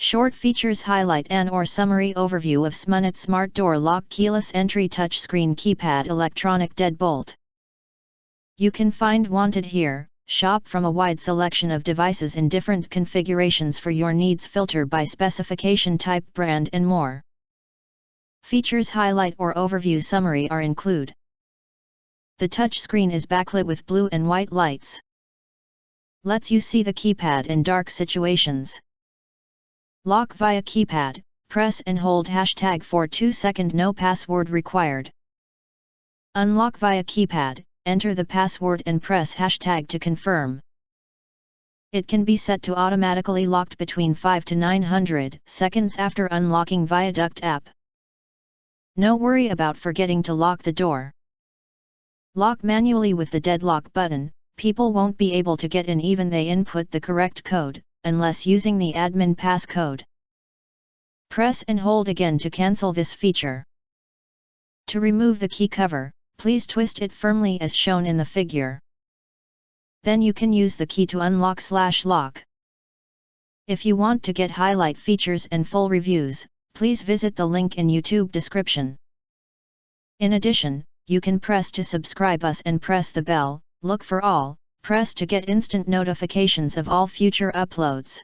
Short features highlight and/or summary overview of SMONET Smart Door Lock Keyless Entry Touchscreen Keypad Electronic Deadbolt. You can find wanted here. Shop from a wide selection of devices in different configurations for your needs. Filter by specification, type, brand and more. Features highlight or overview summary are include. The touchscreen is backlit with blue and white lights. Lets you see the keypad in dark situations. Lock via keypad, press and hold hashtag for 2 seconds, no password required. Unlock via keypad, enter the password and press hashtag to confirm. It can be set to automatically locked between 5 to 900 seconds after unlocking via Duct app. No worry about forgetting to lock the door. Lock manually with the deadlock button. People won't be able to get in even they input the correct code, unless using the admin passcode. Press and hold again to cancel this feature. To remove the key cover, please twist it firmly as shown in the figure. Then you can use the key to unlock/lock. If you want to get highlight features and full reviews, please visit the link in YouTube description. In addition, you can press to subscribe us and press the bell, look for all, press to get instant notifications of all future uploads.